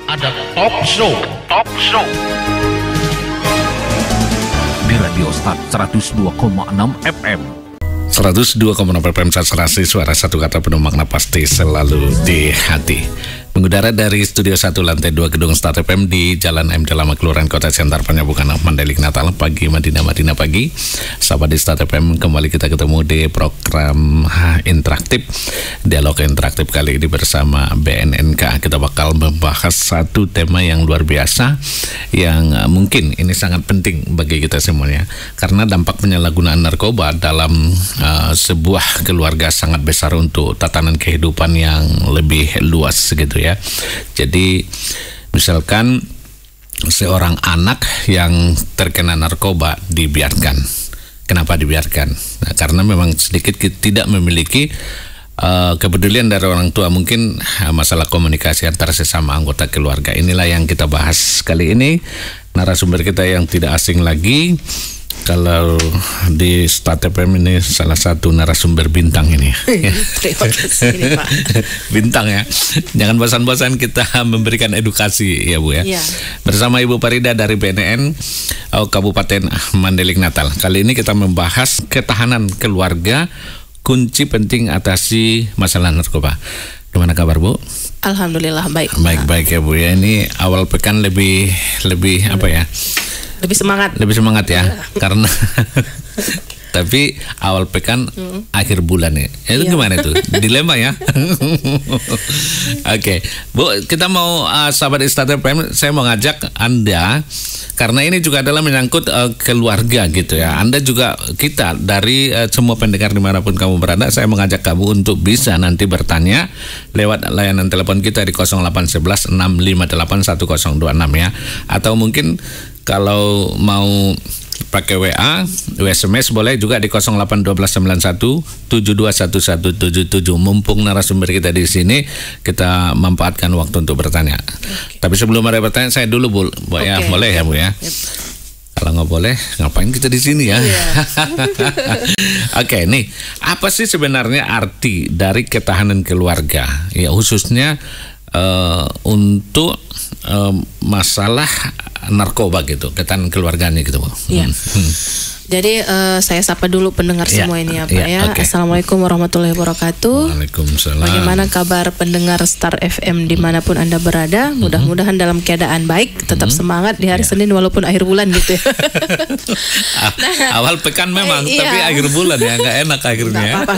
ada talk show di Radio Start 102,6 FM. 102,6 FM Saserasi, suara satu kata penuh makna pasti selalu di hati. Mengudara dari Studio 1 Lantai 2 Gedung Start FM di Jalan M. Dalama, Kelurahan Kota Siantar, Penyabukan Mandailing, Natal. Pagi Madinah pagi. Sahabat di Start FM, kembali kita ketemu di program interaktif, dialog interaktif kali ini bersama BNNK. Kita bakal membahas satu tema yang luar biasa, yang mungkin ini sangat penting bagi kita semuanya, karena dampak penyalahgunaan narkoba dalam sebuah keluarga sangat besar untuk tatanan kehidupan yang lebih luas gitu ya. Jadi misalkan seorang anak yang terkena narkoba dibiarkan. Kenapa dibiarkan? Nah, karena memang sedikit tidak memiliki kepedulian dari orang tua, mungkin masalah komunikasi antara sesama anggota keluarga. Inilah yang kita bahas kali ini. Narasumber kita yang tidak asing lagi, kalau di Start FM ini salah satu narasumber bintang ini. Terima kasih nih, Pak. Bintang ya. Jangan bosan-bosan kita memberikan edukasi ya Bu ya. Ya. Bersama Ibu Farida dari BNN Kabupaten Mandailing, Natal. Kali ini kita membahas ketahanan keluarga, kunci penting atasi masalah narkoba. Gimana kabar Bu? Alhamdulillah baik. Baik ya Bu ya. Ini awal pekan lebih apa ya? Lebih semangat ya, karena tapi awal pekan akhir bulan ya. Itu gimana tuh? Dilema ya. Oke, Bu, kita mau sahabat Start FM, saya mau ngajak Anda karena ini juga adalah menyangkut keluarga gitu ya. Anda juga, kita dari semua pendengar dimanapun kamu berada, saya mengajak kamu untuk bisa nanti bertanya lewat layanan telepon kita di 0811 658 1026 ya. Atau mungkin kalau mau pakai WA, SMS boleh juga di 081291 721177. Mumpung narasumber kita di sini, kita manfaatkan waktu untuk bertanya. Tapi sebelum ada pertanyaan, saya dulu Bu ya, boleh ya Bu ya? Kalau nggak boleh, ngapain kita di sini ya? Oke, nih, apa sih sebenarnya arti dari ketahanan keluarga? Ya khususnya untuk masalah narkoba gitu, ketahanan keluarganya gitu Bu. Iya. Jadi saya sapa dulu pendengar semua ini ya Pak ya. Okay. Assalamualaikum warahmatullahi wabarakatuh. Waalaikumsalam. Bagaimana kabar pendengar Star FM dimanapun Anda berada? Mudah-mudahan dalam keadaan baik, tetap semangat di hari Senin walaupun akhir bulan gitu ya. Awal pekan memang, tapi akhir bulan ya nggak enak akhirnya. Nggak apa-apa.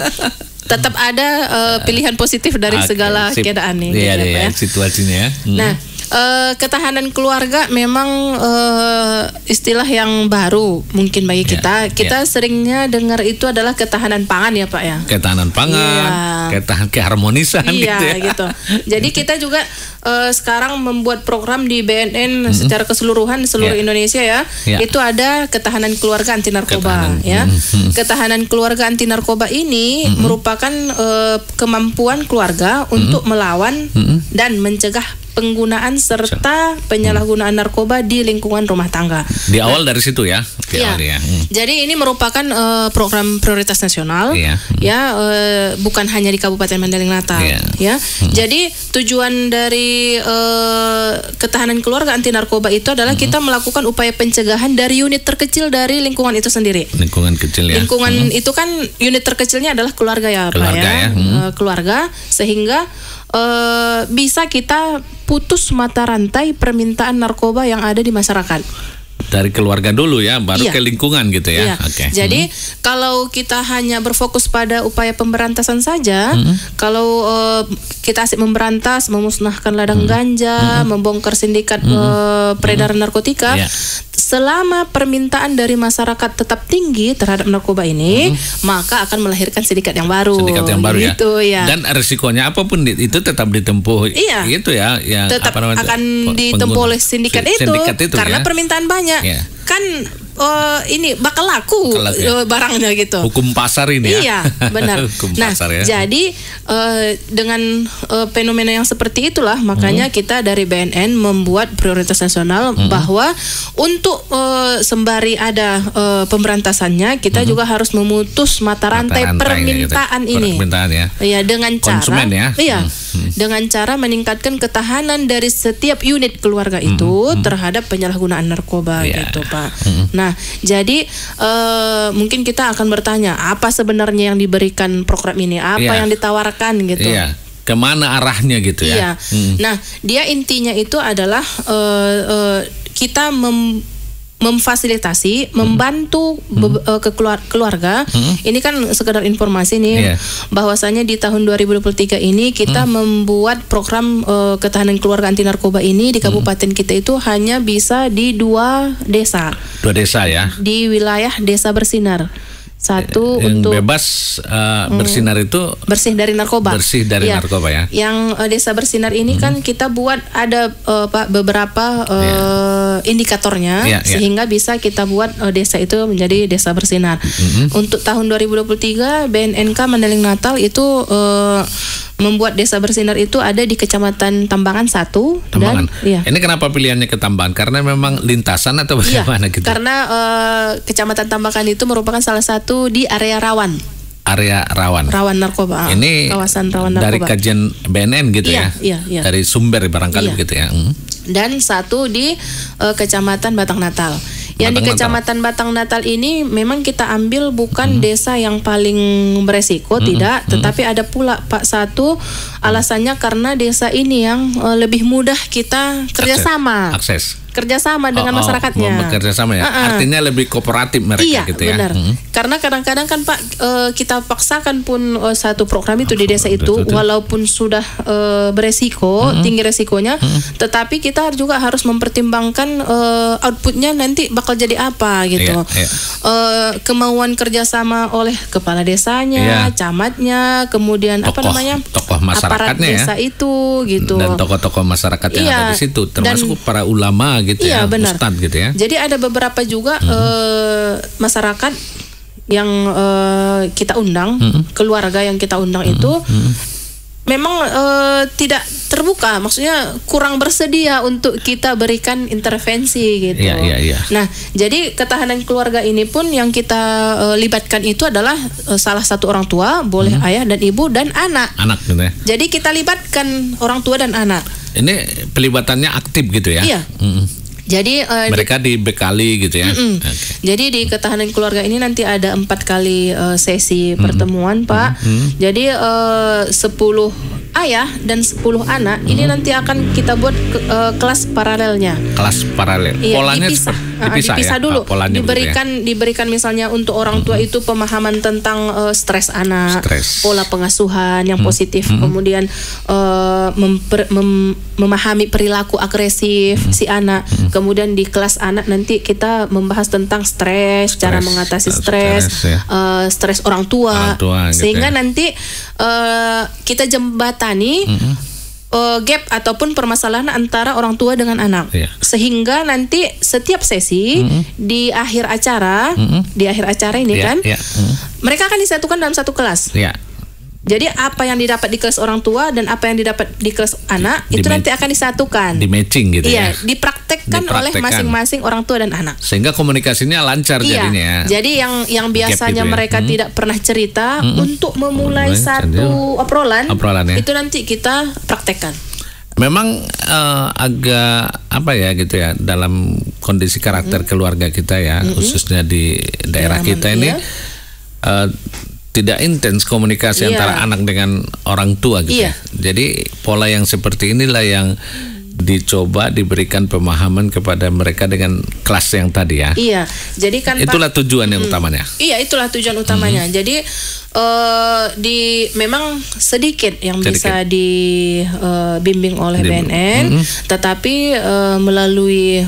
Tetap ada pilihan positif dari segala keadaan nih. Iya, gitu, ya, situasinya ya. Nah, ketahanan keluarga memang istilah yang baru mungkin bagi kita. Kita seringnya dengar itu adalah ketahanan pangan ya Pak ya. Ketahanan pangan, ketahanan keharmonisan gitu ya. Gitu. Jadi kita juga sekarang membuat program di BNN secara keseluruhan seluruh Indonesia ya. Itu ada ketahanan keluarga anti narkoba ya. Ketahanan keluarga anti narkoba ini merupakan kemampuan keluarga untuk melawan dan mencegah penggunaan serta penyalahgunaan narkoba di lingkungan rumah tangga. Di awal dari situ ya. Jadi ini merupakan program prioritas nasional bukan hanya di Kabupaten Mandailing, Natal ya. Jadi tujuan dari ketahanan keluarga anti narkoba itu adalah kita melakukan upaya pencegahan dari unit terkecil dari lingkungan itu sendiri. Lingkungan kecil ya. Lingkungan itu kan unit terkecilnya adalah keluarga ya Pak ya. Keluarga, sehingga bisa kita putus mata rantai permintaan narkoba yang ada di masyarakat. Dari keluarga dulu ya, baru ke lingkungan gitu ya. Jadi kalau kita hanya berfokus pada upaya pemberantasan saja, kalau kita asik memberantas, memusnahkan ladang ganja, membongkar sindikat peredaran narkotika, selama permintaan dari masyarakat tetap tinggi terhadap narkoba ini, maka akan melahirkan sindikat yang baru. Sindikat yang baru gitu, ya. Dan risikonya apapun itu tetap ditempuh. Gitu ya. Tetap akan ditempuh oleh sindikat itu karena permintaan banyak. Kan ini bakal laku barangnya gitu. Hukum pasar ini ya. Iya, benar. Hukum nah, pasar ya. jadi dengan fenomena yang seperti itulah makanya kita dari BNN membuat prioritas nasional bahwa untuk sembari ada pemberantasannya kita juga harus memutus mata rantai permintaan gitu. ini. Permintaan ya. Iya, dengan konsumen cara ya. dengan cara meningkatkan ketahanan dari setiap unit keluarga itu terhadap penyalahgunaan narkoba gitu, Pak. Nah, jadi mungkin kita akan bertanya apa sebenarnya yang diberikan program ini, apa yang ditawarkan gitu. Kemana arahnya gitu ya. Nah, dia intinya itu adalah kita memfasilitasi, membantu ke keluarga. Ini kan sekedar informasi nih, bahwasanya di tahun 2023 ini kita membuat program ketahanan keluarga anti narkoba ini di kabupaten kita itu hanya bisa di 2 desa. 2 desa ya. Di wilayah Desa Bersinar. Satu yang untuk bebas bersinar itu bersih dari narkoba. Bersih dari narkoba ya. Yang Desa Bersinar ini kan kita buat ada Pak beberapa indikatornya sehingga bisa kita buat desa itu menjadi desa bersinar. Untuk tahun 2023 BNNK Mandeling Natal itu membuat desa bersinar itu ada di Kecamatan Tambangan 1. Tambangan. Dan, ini kenapa pilihannya ke Tambangan? Karena memang lintasan atau bagaimana gitu? Karena Kecamatan Tambangan itu merupakan salah satu di area rawan. Area rawan. Rawan narkoba. Ini kawasan rawan narkoba. Dari kajian BNN gitu ya? Iya. Dari sumber barangkali gitu ya. Dan satu di Kecamatan Batang Natal. Yang di Kecamatan Batang Natal ini memang kita ambil bukan desa yang paling beresiko, tidak, tetapi ada pula Pak satu alasannya karena desa ini yang lebih mudah kita kerjasama. Kerjasama dengan masyarakatnya. Kerjasama ya. Artinya lebih kooperatif mereka gitu ya. Benar. Karena kadang-kadang kan Pak kita paksakan pun satu program itu di desa itu walaupun sudah beresiko, tinggi resikonya, tetapi kita juga harus mempertimbangkan outputnya nanti bakal jadi apa gitu. Kemauan kerjasama oleh kepala desanya, camatnya, kemudian tokoh masyarakatnya aparat desa itu gitu. Dan tokoh-tokoh masyarakat yang ada di situ, termasuk para ulama gitu benar. Ustadz gitu ya. Jadi ada beberapa juga masyarakat yang kita undang, keluarga yang kita undang itu memang tidak terbuka, maksudnya kurang bersedia untuk kita berikan intervensi gitu. Nah, jadi ketahanan keluarga ini pun yang kita libatkan itu adalah salah satu orang tua, boleh ayah dan ibu dan anak. Anak gitu ya. Jadi kita libatkan orang tua dan anak. Ini pelibatannya aktif gitu ya? Iya. Jadi mereka dibekali gitu ya. Jadi di ketahanan keluarga ini nanti ada 4 kali sesi pertemuan, Pak. Jadi 10 ayah dan 10 anak ini nanti akan kita buat kelas paralelnya. Kelas paralel. Polanya dipisah dulu. Diberikan misalnya untuk orang tua itu pemahaman tentang stres anak, pola pengasuhan yang positif, kemudian memahami perilaku agresif si anak. Kemudian di kelas anak nanti kita membahas tentang stres, cara mengatasi stres orang tua sehingga gitu nanti kita jembatani gap ataupun permasalahan antara orang tua dengan anak, sehingga nanti setiap sesi di akhir acara ini mereka akan disatukan dalam satu kelas. Jadi apa yang didapat di kelas orang tua dan apa yang didapat di kelas anak itu nanti akan disatukan, di matching gitu ya. Dipraktekkan oleh masing-masing orang tua dan anak. Sehingga komunikasinya lancar jadinya. Jadi yang biasanya mereka tidak pernah cerita untuk memulai satu obrolan itu nanti kita praktekkan. Memang agak apa ya gitu ya dalam kondisi karakter keluarga kita ya, khususnya di daerah kita ini. Tidak intens komunikasi antara anak dengan orang tua gitu ya. Jadi pola yang seperti inilah yang dicoba diberikan pemahaman kepada mereka dengan kelas yang tadi ya. Jadi kan itulah tujuan yang utamanya. Itulah tujuan utamanya. Jadi memang sedikit yang bisa dibimbing oleh BNN, tetapi melalui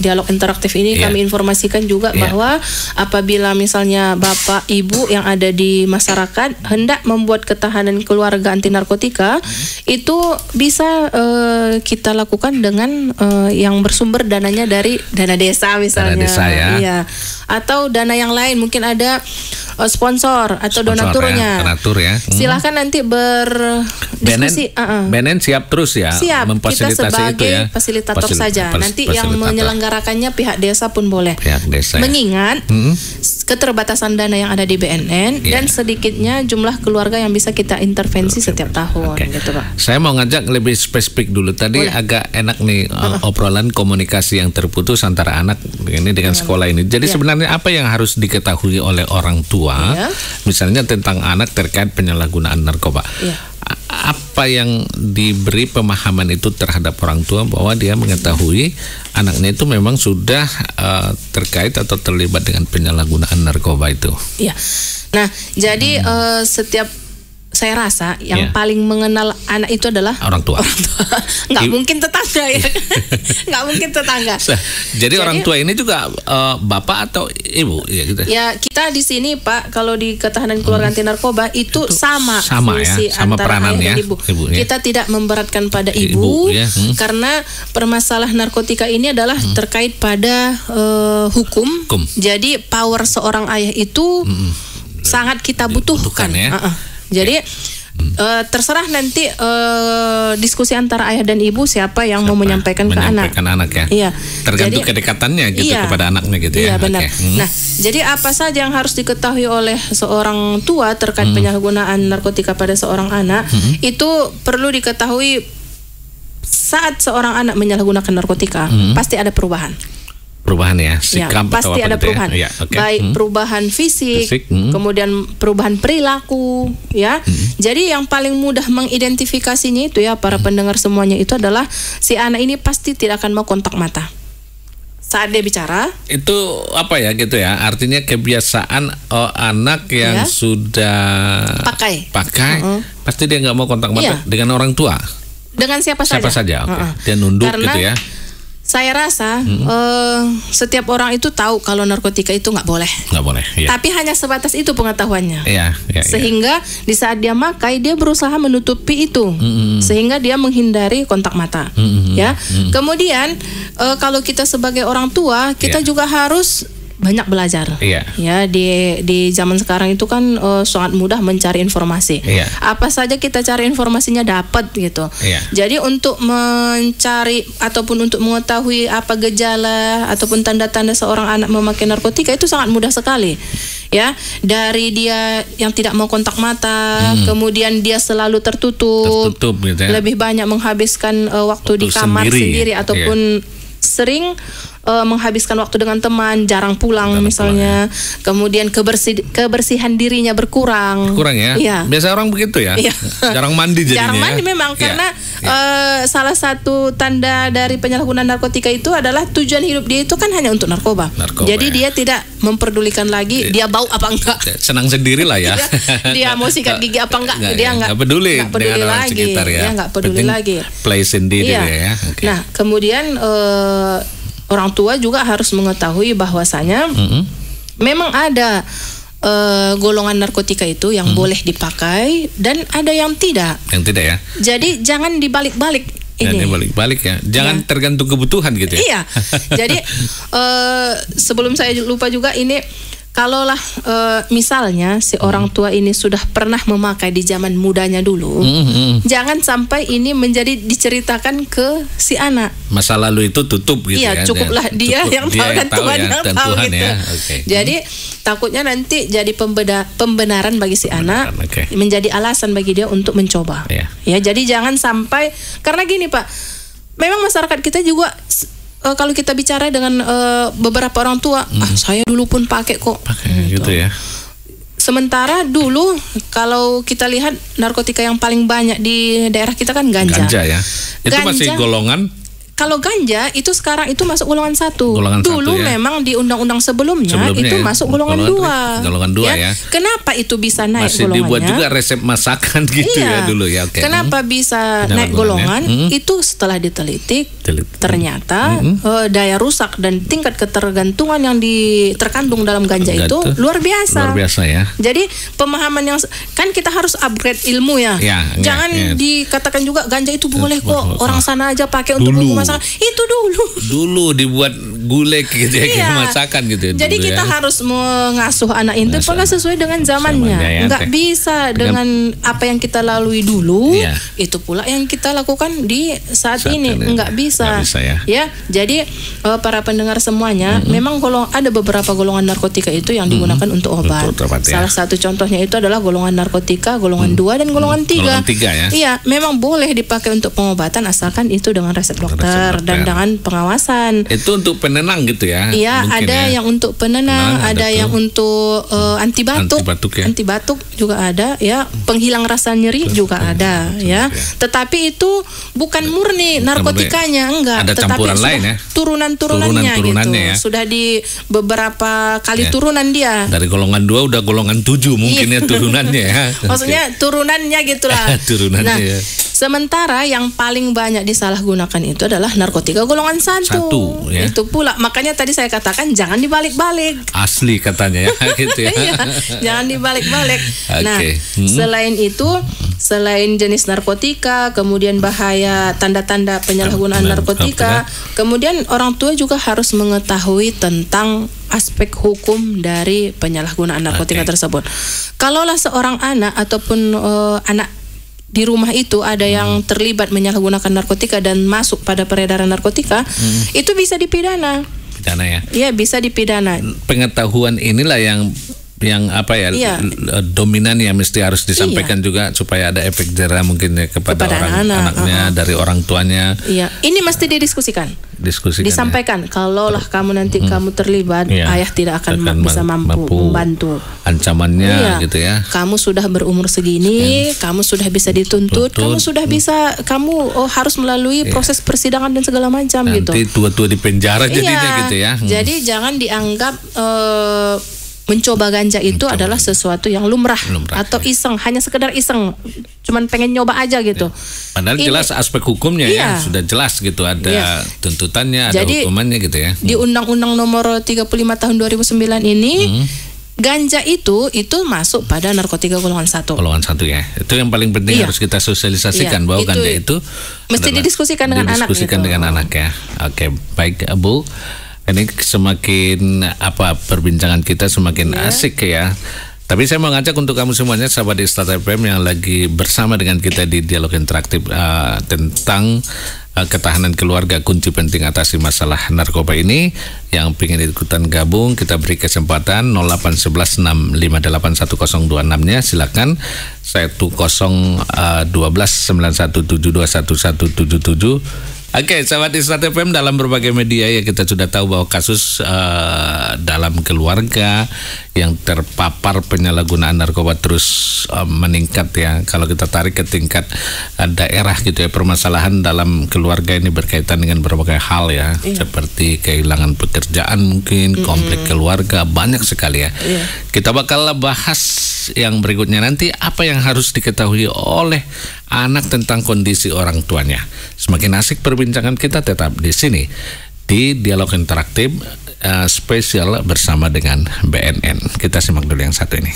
dialog interaktif ini kami informasikan juga bahwa apabila misalnya Bapak Ibu yang ada di masyarakat hendak membuat ketahanan keluarga anti narkotika, itu bisa kita lakukan dengan yang bersumber dananya dari dana desa misalnya. Dana desa ya. Iya. Atau dana yang lain, mungkin ada sponsor atau donaturnya. Donatur ya. Silahkan nanti berdiskusi. BNN siap terus ya. Siap. Memfasilitasi kita sebagai itu ya. fasilitator saja. Nanti yang menyelenggarakannya pihak desa pun boleh. Pihak desa. Mengingat keterbatasan dana yang ada di BNN dan sedikitnya jumlah keluarga yang bisa kita intervensi setiap tahun. Gitu, Pak. Saya mau ngajak lebih spesifik dulu. Tadi agak enak nih obrolan komunikasi yang terputus antara anak ini dengan sekolah ini. Jadi sebenarnya apa yang harus diketahui oleh orang tua? Misalnya tentang anak terkait penyalahgunaan narkoba. Apa yang diberi pemahaman itu terhadap orang tua bahwa dia mengetahui anaknya itu memang sudah terkait atau terlibat dengan penyalahgunaan narkoba itu. Iya. Nah, jadi setiap saya rasa yang paling mengenal anak itu adalah orang tua. Nggak mungkin tetangga ya. Nggak mungkin tetangga. Jadi orang tua ini juga bapak atau ibu ya gitu. Ya, kita di sini Pak, kalau di ketahanan keluarga anti narkoba itu sama fungsi sama antara peranan ayah dan ibu. Kita tidak memberatkan pada ibu karena permasalahan narkotika ini adalah terkait pada hukum. Jadi power seorang ayah itu sangat kita butuhkan. Jadi terserah nanti diskusi antara ayah dan ibu siapa yang mau menyampaikan ke anak. Ya. Iya. Tergantung kedekatannya gitu kepada anaknya gitu ya. Iya benar. Nah, jadi apa saja yang harus diketahui oleh seorang tua terkait penyalahgunaan narkotika pada seorang anak itu perlu diketahui saat seorang anak menyalahgunakan narkotika pasti ada perubahan. Perubahan ya, sikap pasti ada perubahan. Ya, baik perubahan fisik, kemudian perubahan perilaku, ya. Jadi yang paling mudah mengidentifikasinya itu ya para pendengar semuanya itu adalah si anak ini pasti tidak akan mau kontak mata saat dia bicara. Itu apa ya gitu ya? Artinya kebiasaan anak yang sudah pakai, pasti dia nggak mau kontak mata dengan orang tua. Dengan siapa saja. Dia nunduk karena, gitu ya. Saya rasa setiap orang itu tahu kalau narkotika itu nggak boleh. Nggak boleh. Ya. Tapi hanya sebatas itu pengetahuannya. Sehingga di saat dia makai dia berusaha menutupi itu, sehingga dia menghindari kontak mata. Kemudian kalau kita sebagai orang tua kita juga harus banyak belajar. Ya di zaman sekarang itu kan sangat mudah mencari informasi. Apa saja kita cari informasinya dapat gitu. Jadi untuk mencari ataupun untuk mengetahui apa gejala ataupun tanda-tanda seorang anak memakai narkotika itu sangat mudah sekali. Ya, dari dia yang tidak mau kontak mata, kemudian dia selalu tertutup gitu ya. Lebih banyak menghabiskan waktu di kamar sendiri ataupun sering menghabiskan waktu dengan teman, jarang pulang misalnya. Kemudian kebersihan dirinya berkurang ya. Biasa orang begitu ya. Jarang mandi jadinya. Jarang mandi memang karena salah satu tanda dari penyalahgunaan narkotika itu adalah tujuan hidup dia itu kan hanya untuk narkoba. Jadi dia tidak memperdulikan lagi dia bau apa enggak. Senang sendiri lah ya. Dia mau sikat gigi apa enggak, dia enggak peduli dengan orang sekitar ya. Dia enggak peduli lagi. Play sendiri ya. Nah, kemudian orang tua juga harus mengetahui bahwasanya memang ada golongan narkotika itu yang boleh dipakai dan ada yang tidak. Yang tidak ya. Jadi jangan dibalik-balik ini. Dibalik-balik ya. Jangan tergantung kebutuhan gitu ya. Iya. Jadi sebelum saya lupa juga ini, kalaulah misalnya si orang tua ini sudah pernah memakai di zaman mudanya dulu, jangan sampai ini menjadi diceritakan ke si anak. Masa lalu itu tutup gitu ya. Cukuplah dia yang tahu dan Tuhan yang tahu gitu. Jadi takutnya nanti jadi pembenaran bagi si anak, menjadi alasan bagi dia untuk mencoba. Ya, jadi jangan sampai, karena gini Pak, memang masyarakat kita juga kalau kita bicara dengan beberapa orang tua, saya dulu pun pakai kok. Gitu ya. Sementara dulu kalau kita lihat narkotika yang paling banyak di daerah kita kan ganja. Ganja ya. Itu masih golongan kalau ganja itu sekarang itu masuk golongan 1. Dulu ya. memang di undang-undang sebelumnya itu ya, masuk golongan 2. Golongan 2 ya. Kenapa itu bisa naik masih golongannya? Dibuat juga resep masakan gitu ya dulu ya. Okay. Kenapa bisa naik golongan? Itu setelah diteliti ternyata daya rusak dan tingkat ketergantungan yang terkandung dalam ganja itu luar biasa. Luar biasa ya. Jadi pemahaman yang kan kita harus upgrade ilmu ya. Jangan dikatakan juga ganja itu boleh kok. Orang sana aja pakai untuk bumbu masakan. Itu dulu dibuat gulai gitu ya, masakan gitu. Jadi kita harus mengasuh anak itu pokoknya sesuai dengan zamannya. Nggak bisa dengan apa yang kita lalui dulu, itu pula yang kita lakukan di saat ini. Nggak bisa. Ya. Jadi para pendengar semuanya, memang ada beberapa golongan narkotika itu yang digunakan untuk obat. Salah satu contohnya itu adalah golongan narkotika, golongan 2 dan golongan 3. Golongan 3 ya. Iya, memang boleh dipakai untuk pengobatan asalkan itu dengan resep dokter dan dengan pengawasan. Itu untuk penenang gitu ya? Iya, ada yang untuk penenang, ada yang untuk anti batuk. Anti batuk juga ada ya, penghilang rasa nyeri juga ada ya. Tetapi itu bukan murni narkotikanya, enggak. Ada campuran lain ya. Turunan-turunannya gitu. Ya. Sudah di beberapa kali turunan dia. Dari golongan 2 udah golongan 7 mungkin ya turunannya ya. Maksudnya turunannya gitulah. Turunannya. Sementara yang paling banyak disalahgunakan itu adalah narkotika golongan 1. Ya. Itu pula makanya tadi saya katakan jangan dibalik-balik. Asli katanya ya gitu ya. Jangan dibalik-balik. Nah, selain itu, selain jenis narkotika, kemudian bahaya tanda-tanda penyalahgunaan narkotika, kemudian orang tua juga harus mengetahui tentang aspek hukum dari penyalahgunaan narkotika tersebut. Kalaulah seorang anak ataupun anak di rumah itu ada yang terlibat menyalahgunakan narkotika dan masuk pada peredaran narkotika, itu bisa dipidana. Pidana ya? Iya, bisa dipidana. Pengetahuan inilah yang apa ya, dominan ya mesti harus disampaikan juga supaya ada efek jera mungkin ya kepada anaknya dari orang tuanya. Iya, ini mesti didiskusikan. Disampaikan ya. Kalaulah kamu nanti kamu terlibat, ayah tidak akan bisa mampu membantu. Ancamannya gitu ya. Kamu sudah berumur segini, kamu sudah bisa dituntut, kamu sudah bisa, kamu harus melalui proses persidangan dan segala macam gitu. Nanti tua-tua di penjara jadinya gitu ya. Jadi jangan dianggap mencoba ganja itu adalah sesuatu yang lumrah atau iseng, hanya sekedar iseng, cuman pengen nyoba aja gitu. Padahal jelas aspek hukumnya ya sudah jelas gitu, ada tuntutannya, ada hukumannya gitu ya. Di Undang-Undang Nomor 35 Tahun 2009 ini ganja itu masuk pada narkotika golongan 1. Golongan 1 ya. Itu yang paling penting harus kita sosialisasikan bahwa ganja itu mesti didiskusikan dengan anak. Didiskusikan dengan anak ya. Oke, baik Bu. Ini semakin perbincangan kita semakin asik ya. Tapi saya mau ngajak untuk kamu semuanya sahabat di Start FM yang lagi bersama dengan kita di dialog interaktif tentang ketahanan keluarga, kunci penting atasi masalah narkoba ini. Yang ingin ikutan gabung, kita beri kesempatan 081165811026-nya silakan. 101291721177. Oke, sahabat Start FM, dalam berbagai media ya kita sudah tahu bahwa kasus dalam keluarga yang terpapar penyalahgunaan narkoba terus meningkat ya. Kalau kita tarik ke tingkat daerah gitu ya, permasalahan dalam keluarga ini berkaitan dengan berbagai hal ya, seperti kehilangan pekerjaan mungkin, konflik keluarga, banyak sekali ya. Kita bakal bahas yang berikutnya nanti, apa yang harus diketahui oleh anak tentang kondisi orang tuanya. Semakin asik perbincangan kita, tetap di sini di dialog interaktif spesial bersama dengan BNN. Kita simak dulu yang satu ini.